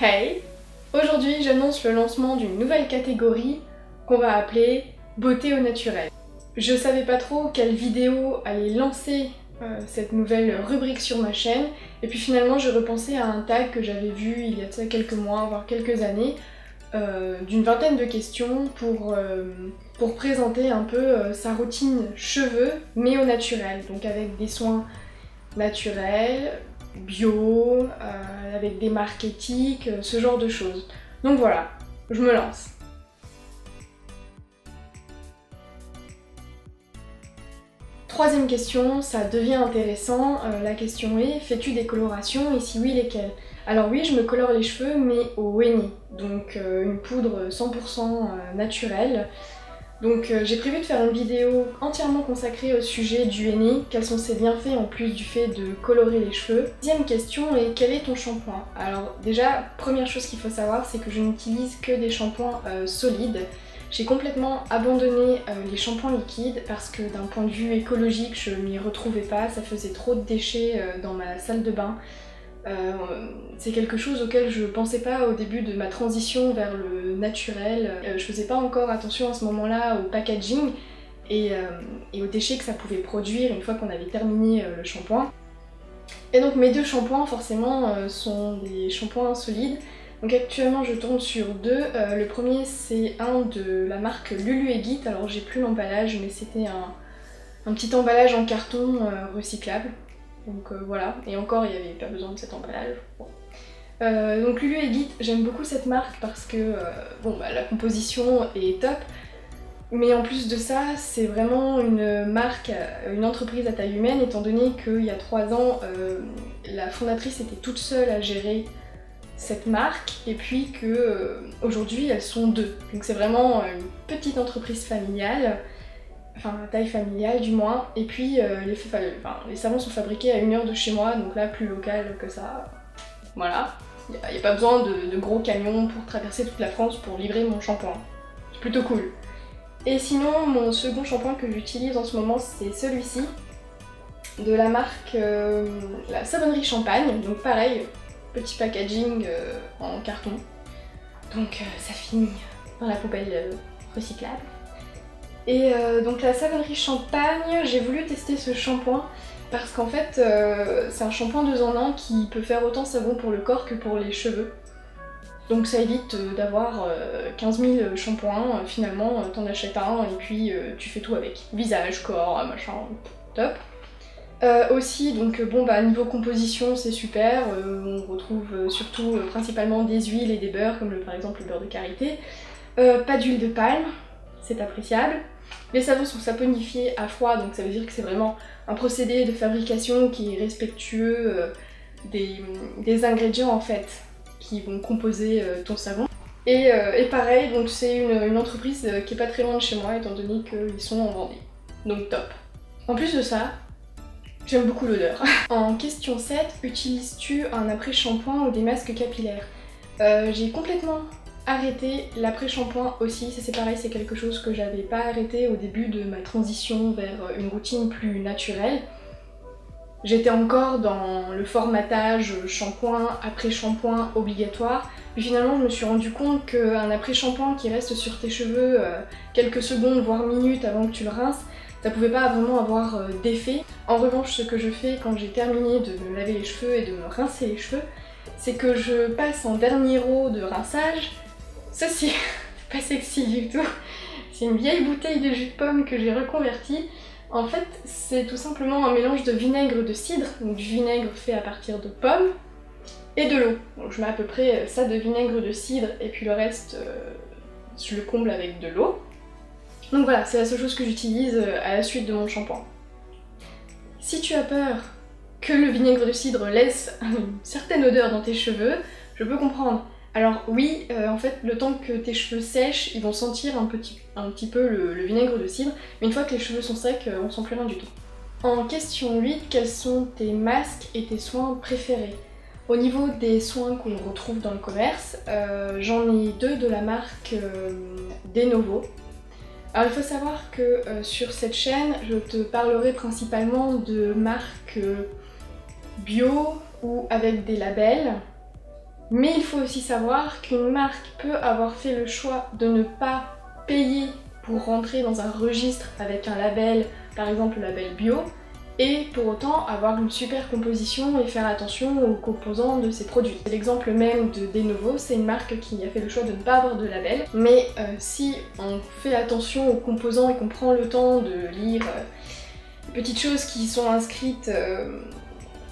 Hey! Aujourd'hui, j'annonce le lancement d'une nouvelle catégorie qu'on va appeler beauté au naturel. Je savais pas trop quelle vidéo allait lancer cette nouvelle rubrique sur ma chaîne, et puis finalement j'ai repensé à un tag que j'avais vu il y a de ça quelques mois, voire quelques années, d'une vingtaine de questions pour présenter un peu sa routine cheveux, mais au naturel, donc avec des soins naturels, bio, avec des marques éthiques, ce genre de choses. Donc voilà, je me lance. Troisième question, ça devient intéressant. La question est, fais-tu des colorations et si oui, lesquelles? Alors oui, je me colore les cheveux, mais au henné, donc une poudre 100% naturelle. Donc j'ai prévu de faire une vidéo entièrement consacrée au sujet du henné, quels sont ses bienfaits en plus du fait de colorer les cheveux. Deuxième question est, quel est ton shampoing? Alors déjà, première chose qu'il faut savoir, c'est que je n'utilise que des shampoings solides. J'ai complètement abandonné les shampoings liquides parce que d'un point de vue écologique, je m'y retrouvais pas, ça faisait trop de déchets dans ma salle de bain. C'est quelque chose auquel je pensais pas au début de ma transition vers le naturel. Je faisais pas encore attention à ce moment-là au packaging et aux déchets que ça pouvait produire une fois qu'on avait terminé le shampoing. Et donc mes deux shampoings forcément sont des shampoings solides. Donc actuellement je tourne sur deux. Le premier c'est un de la marque Lulu & Git. Alors j'ai plus l'emballage, mais c'était un petit emballage en carton recyclable. Donc voilà, et encore il n'y avait pas besoin de cet emballage. Bon. Donc Lulu & Git, j'aime beaucoup cette marque parce que la composition est top, mais en plus de ça, c'est vraiment une marque, une entreprise à taille humaine, étant donné qu'il y a 3 ans, la fondatrice était toute seule à gérer cette marque, et puis qu'aujourd'hui elles sont deux. Donc c'est vraiment une petite entreprise familiale. Enfin taille familiale du moins, et puis les savons sont fabriqués à 1 heure de chez moi, donc là plus local que ça, voilà. Il n'y a pas besoin de gros camions pour traverser toute la France pour livrer mon shampoing, c'est plutôt cool. Et sinon mon second shampoing que j'utilise en ce moment c'est celui-ci, de la marque la Savonnerie Champagne, donc pareil, petit packaging en carton, donc ça finit dans la poubelle recyclable. Et donc la Savonnerie Champagne, j'ai voulu tester ce shampoing parce qu'en fait c'est un shampoing 2 en 1 qui peut faire autant savon pour le corps que pour les cheveux. Donc ça évite d'avoir 15 000 shampoings, finalement t'en achètes un et puis tu fais tout avec. Visage, corps, machin, top. Aussi donc niveau composition c'est super, on retrouve surtout principalement des huiles et des beurres comme par exemple le beurre de karité. Pas d'huile de palme, c'est appréciable. Les savons sont saponifiés à froid, donc ça veut dire que c'est vraiment un procédé de fabrication qui est respectueux des ingrédients en fait qui vont composer ton savon. Et pareil, donc c'est une entreprise qui est pas très loin de chez moi étant donné qu'ils sont en Vendée. Donc top. En plus de ça, j'aime beaucoup l'odeur. En question 7, utilises-tu un après-shampoing ou des masques capillaires? J'ai complètement arrêter l'après-shampoing aussi, ça c'est pareil, c'est quelque chose que j'avais pas arrêté au début de ma transition vers une routine plus naturelle. J'étais encore dans le formatage shampoing, après-shampoing obligatoire, puis finalement je me suis rendu compte qu'un après-shampoing qui reste sur tes cheveux quelques secondes voire minutes avant que tu le rinces, ça pouvait pas vraiment avoir d'effet. En revanche, ce que je fais quand j'ai terminé de me laver les cheveux et de me rincer les cheveux, c'est que je passe en dernier rot de rinçage. Ceci, c'est pas sexy du tout, c'est une vieille bouteille de jus de pomme que j'ai reconvertie. En fait, c'est tout simplement un mélange de vinaigre de cidre, donc du vinaigre fait à partir de pommes, et de l'eau. Donc je mets à peu près ça de vinaigre de cidre, et puis le reste, je le comble avec de l'eau. Donc voilà, c'est la seule chose que j'utilise à la suite de mon shampoing. Si tu as peur que le vinaigre de cidre laisse une certaine odeur dans tes cheveux, je peux comprendre. Alors oui, en fait, le temps que tes cheveux sèchent, ils vont sentir un petit peu le vinaigre de cidre, mais une fois que les cheveux sont secs, on sent plus rien du tout. En question 8, quels sont tes masques et tes soins préférés? Au niveau des soins qu'on retrouve dans le commerce, j'en ai 2 de la marque Denovo. Alors il faut savoir que sur cette chaîne, je te parlerai principalement de marques bio ou avec des labels. Mais il faut aussi savoir qu'une marque peut avoir fait le choix de ne pas payer pour rentrer dans un registre avec un label, par exemple le label bio, et pour autant avoir une super composition et faire attention aux composants de ses produits. L'exemple même de Denovo, c'est une marque qui a fait le choix de ne pas avoir de label, mais si on fait attention aux composants et qu'on prend le temps de lire les petites choses qui sont inscrites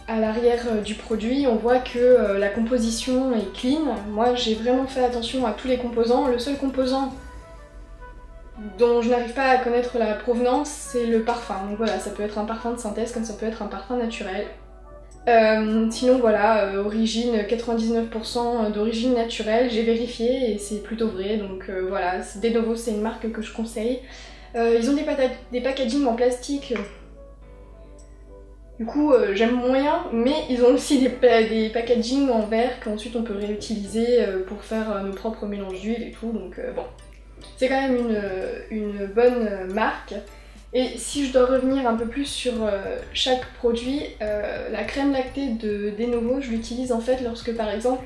à l'arrière du produit, on voit que la composition est clean. Moi j'ai vraiment fait attention à tous les composants. Le seul composant dont je n'arrive pas à connaître la provenance, c'est le parfum. Donc voilà, ça peut être un parfum de synthèse comme ça peut être un parfum naturel. Sinon voilà, origine 99% d'origine naturelle, j'ai vérifié et c'est plutôt vrai, donc voilà, Denovo c'est une marque que je conseille. Ils ont des packaging en plastique, du coup j'aime moyen, mais ils ont aussi des packaging en verre qu'ensuite on peut réutiliser pour faire nos propres mélanges d'huile et tout, donc bon. C'est quand même une bonne marque. Et si je dois revenir un peu plus sur chaque produit, la crème lactée de Denovo, je l'utilise en fait lorsque par exemple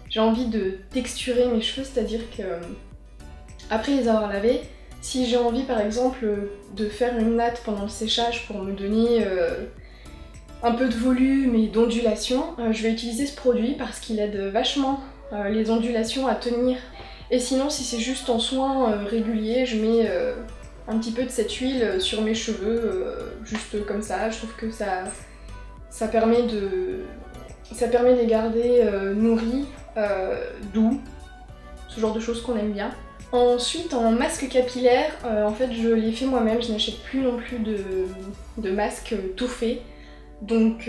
j'ai envie de texturer mes cheveux, c'est-à-dire que après les avoir lavés, si j'ai envie par exemple de faire une natte pendant le séchage pour me donner un peu de volume et d'ondulation, je vais utiliser ce produit parce qu'il aide vachement les ondulations à tenir. Et sinon, si c'est juste en soin régulier, je mets un petit peu de cette huile sur mes cheveux, juste comme ça. Je trouve que ça permet de les garder nourris, doux, ce genre de choses qu'on aime bien. Ensuite, en masque capillaire, en fait je l'ai fait moi-même, je n'achète plus non plus de masque tout fait. Donc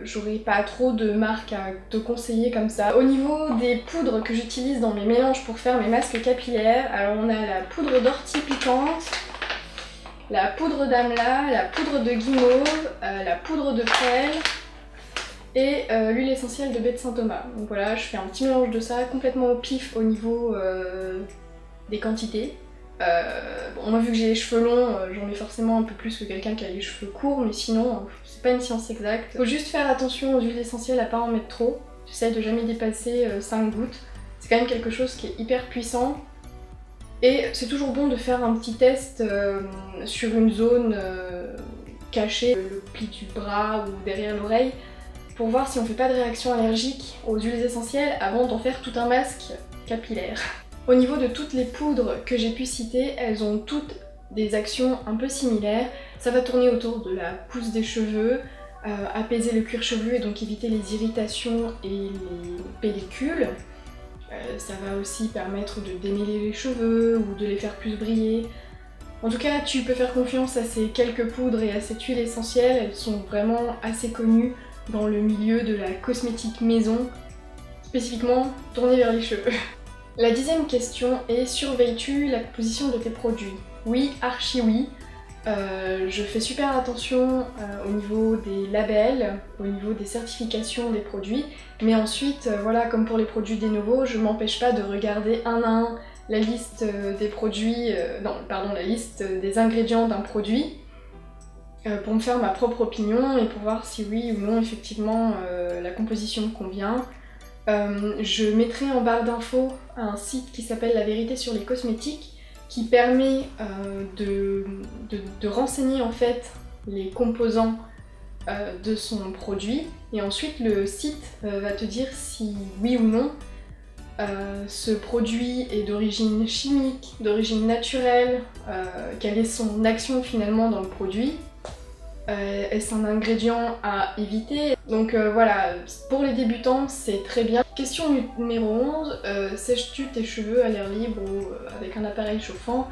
j'aurais pas trop de marques à te conseiller comme ça. Au niveau des poudres que j'utilise dans mes mélanges pour faire mes masques capillaires, alors on a la poudre d'ortie piquante, la poudre d'amla, la poudre de guimauve, la poudre de prêle et l'huile essentielle de baie de Saint-Thomas. Donc voilà, je fais un petit mélange de ça complètement au pif au niveau des quantités. Bon, moi vu que j'ai les cheveux longs, j'en ai forcément un peu plus que quelqu'un qui a les cheveux courts, mais sinon c'est pas une science exacte. Faut juste faire attention aux huiles essentielles à pas en mettre trop. J'essaie de jamais dépasser 5 gouttes. C'est quand même quelque chose qui est hyper puissant. Et c'est toujours bon de faire un petit test sur une zone cachée, le pli du bras ou derrière l'oreille, pour voir si on fait pas de réaction allergique aux huiles essentielles avant d'en faire tout un masque capillaire. Au niveau de toutes les poudres que j'ai pu citer, elles ont toutes des actions un peu similaires. Ça va tourner autour de la pousse des cheveux, apaiser le cuir chevelu et donc éviter les irritations et les pellicules. Ça va aussi permettre de démêler les cheveux ou de les faire plus briller. En tout cas, tu peux faire confiance à ces quelques poudres et à cette huile essentielle. Elles sont vraiment assez connues dans le milieu de la cosmétique maison, spécifiquement tournée vers les cheveux. La 10e question est: surveilles-tu la composition de tes produits? Oui, archi oui. Je fais super attention au niveau des labels, au niveau des certifications des produits, mais ensuite, voilà, comme pour les produits Denovo, je m'empêche pas de regarder un à un la liste des produits, la liste des ingrédients d'un produit, pour me faire ma propre opinion et pour voir si oui ou non effectivement la composition me convient. Je mettrai en barre d'infos un site qui s'appelle La Vérité sur les cosmétiques, qui permet de renseigner en fait les composants de son produit, et ensuite le site va te dire si oui ou non ce produit est d'origine chimique, d'origine naturelle, quelle est son action finalement dans le produit. Est-ce un ingrédient à éviter? Donc voilà, pour les débutants c'est très bien. Question numéro 11, sèches-tu tes cheveux à l'air libre ou avec un appareil chauffant?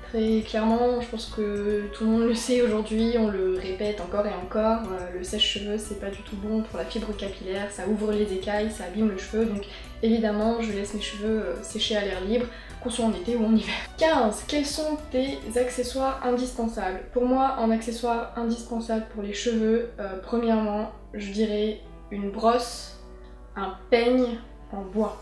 Très clairement, je pense que tout le monde le sait aujourd'hui, on le répète encore et encore, le sèche-cheveux c'est pas du tout bon pour la fibre capillaire, ça ouvre les écailles, ça abîme le cheveu, donc évidemment je laisse mes cheveux sécher à l'air libre, qu'on soit en été ou en hiver. 15. Quels sont tes accessoires indispensables? Pour moi, en accessoire indispensable pour les cheveux, premièrement, je dirais une brosse, un peigne en bois.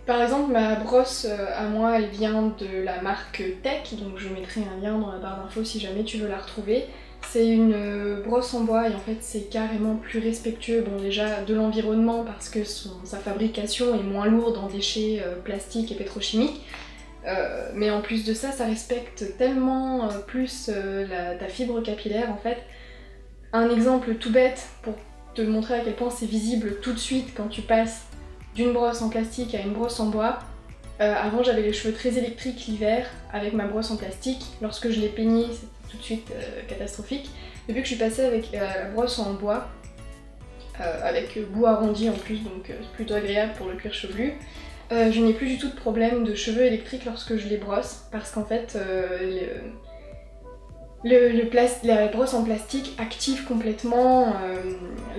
Par exemple, ma brosse à moi, elle vient de la marque Tech, donc je mettrai un lien dans la barre d'infos si jamais tu veux la retrouver. C'est une brosse en bois et en fait c'est carrément plus respectueux, bon déjà de l'environnement parce que sa fabrication est moins lourde en déchets plastiques et pétrochimiques, mais en plus de ça, ça respecte tellement plus ta fibre capillaire en fait. Un exemple tout bête pour te montrer à quel point c'est visible tout de suite quand tu passes d'une brosse en plastique à une brosse en bois. Avant j'avais les cheveux très électriques l'hiver avec ma brosse en plastique. Lorsque je les peignais c'était tout de suite catastrophique. Depuis que je suis passée avec la brosse en bois, avec bout arrondi en plus, donc c'est plutôt agréable pour le cuir chevelu, je n'ai plus du tout de problème de cheveux électriques lorsque je les brosse parce qu'en fait la brosse en plastique active complètement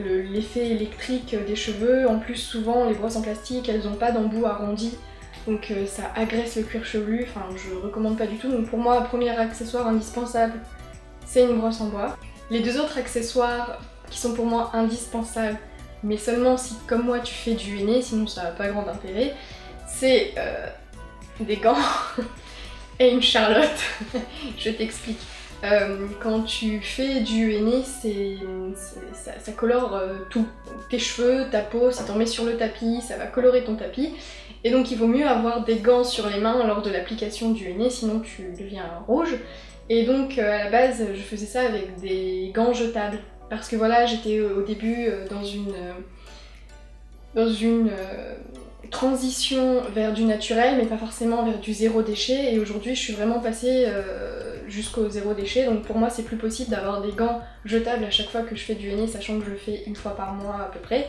l'effet électrique des cheveux. En plus souvent les brosses en plastique elles n'ont pas d'embout arrondi, donc ça agresse le cuir chevelu, enfin je recommande pas du tout. Donc pour moi, premier accessoire indispensable, c'est une brosse en bois. Les deux autres accessoires qui sont pour moi indispensables, mais seulement si comme moi tu fais du henné, sinon ça n'a pas grand intérêt, c'est des gants et une charlotte. Je t'explique. Quand tu fais du henné, ça colore tout. Tes cheveux, ta peau, si t'en mets sur le tapis, ça va colorer ton tapis. Et donc il vaut mieux avoir des gants sur les mains lors de l'application du henné, sinon tu deviens rouge. Et donc à la base je faisais ça avec des gants jetables. Parce que voilà, j'étais au début dans une transition vers du naturel, mais pas forcément vers du zéro déchet. Et aujourd'hui je suis vraiment passée jusqu'au zéro déchet, donc pour moi c'est plus possible d'avoir des gants jetables à chaque fois que je fais du henné, sachant que je le fais une fois par mois à peu près.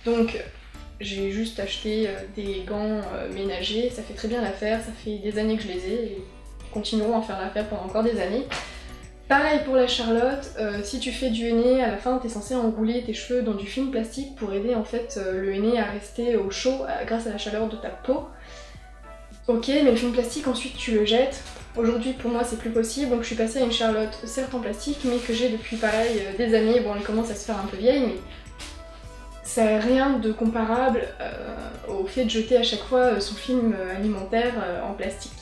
Donc j'ai juste acheté des gants ménagers, ça fait très bien l'affaire, ça fait des années que je les ai et ils continueront à faire l'affaire pendant encore des années. Pareil pour la charlotte, si tu fais du henné, à la fin t'es censé enrouler tes cheveux dans du film plastique pour aider en fait le henné à rester au chaud grâce à la chaleur de ta peau. Ok, mais le film plastique ensuite tu le jettes. Aujourd'hui pour moi c'est plus possible, donc je suis passée à une charlotte certes en plastique mais que j'ai depuis pareil des années. Bon elle commence à se faire un peu vieille mais ça n'a rien de comparable au fait de jeter à chaque fois son film alimentaire en plastique.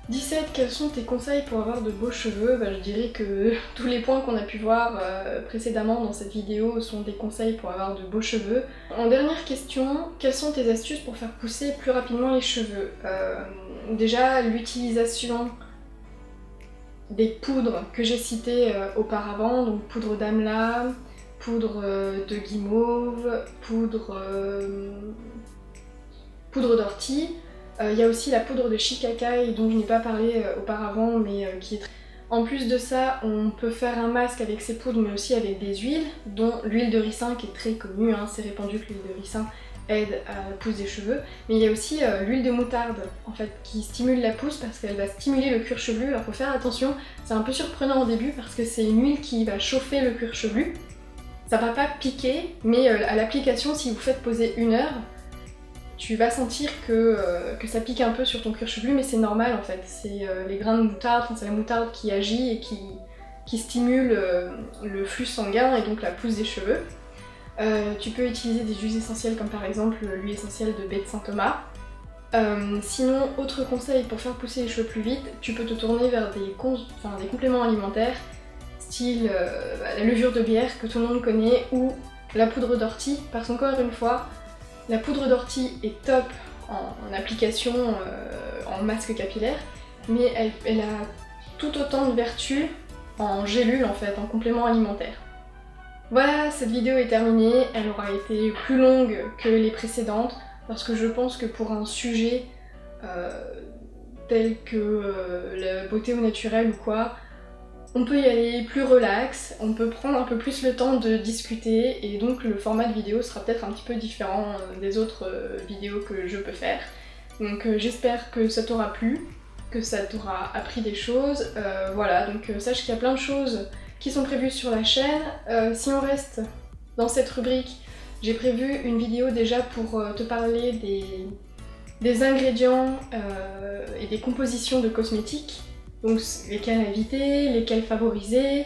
17. Quels sont tes conseils pour avoir de beaux cheveux? Bah, je dirais que tous les points qu'on a pu voir précédemment dans cette vidéo sont des conseils pour avoir de beaux cheveux. En dernière question, quelles sont tes astuces pour faire pousser plus rapidement les cheveux? Déjà l'utilisation des poudres que j'ai citées auparavant, donc poudre d'amla, poudre de guimauve, poudre d'ortie. Il y a aussi la poudre de shikakai dont je n'ai pas parlé auparavant mais qui est très... En plus de ça, on peut faire un masque avec ces poudres mais aussi avec des huiles, dont l'huile de ricin qui est très connue, hein, c'est répandu que l'huile de ricin aide à la pousse des cheveux. Mais il y a aussi l'huile de moutarde en fait qui stimule la pousse parce qu'elle va stimuler le cuir chevelu. Alors faut faire attention, c'est un peu surprenant au début parce que c'est une huile qui va chauffer le cuir chevelu. Ça va pas piquer, mais à l'application, si vous faites poser 1 heure, tu vas sentir que ça pique un peu sur ton cuir chevelu, mais c'est normal en fait. C'est les grains de moutarde, c'est la moutarde qui agit et qui stimule le flux sanguin et donc la pousse des cheveux. Tu peux utiliser des huiles essentielles comme par exemple l'huile essentielle de baie de Saint-Thomas. Sinon, autre conseil pour faire pousser les cheveux plus vite, tu peux te tourner vers des compléments alimentaires, style la levure de bière que tout le monde connaît ou la poudre d'ortie, parce qu'encore une fois, la poudre d'ortie est top en application, en masque capillaire, mais elle a tout autant de vertus en gélule en fait, en complément alimentaire. Voilà, cette vidéo est terminée, elle aura été plus longue que les précédentes, parce que je pense que pour un sujet tel que la beauté au naturel ou quoi, on peut y aller plus relax, on peut prendre un peu plus le temps de discuter et donc le format de vidéo sera peut-être un petit peu différent des autres vidéos que je peux faire. Donc j'espère que ça t'aura plu, que ça t'aura appris des choses. Voilà, donc sache qu'il y a plein de choses qui sont prévues sur la chaîne. Si on reste dans cette rubrique, j'ai prévu une vidéo déjà pour te parler des ingrédients et des compositions de cosmétiques. Donc lesquels éviter, lesquels favoriser,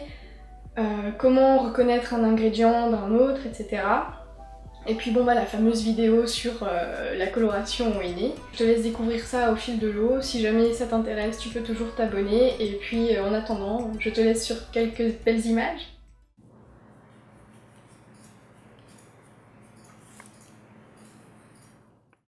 comment reconnaître un ingrédient d'un autre, etc. Et puis bon bah la fameuse vidéo sur la coloration au henné. Je te laisse découvrir ça au fil de l'eau, si jamais ça t'intéresse tu peux toujours t'abonner et puis en attendant je te laisse sur quelques belles images.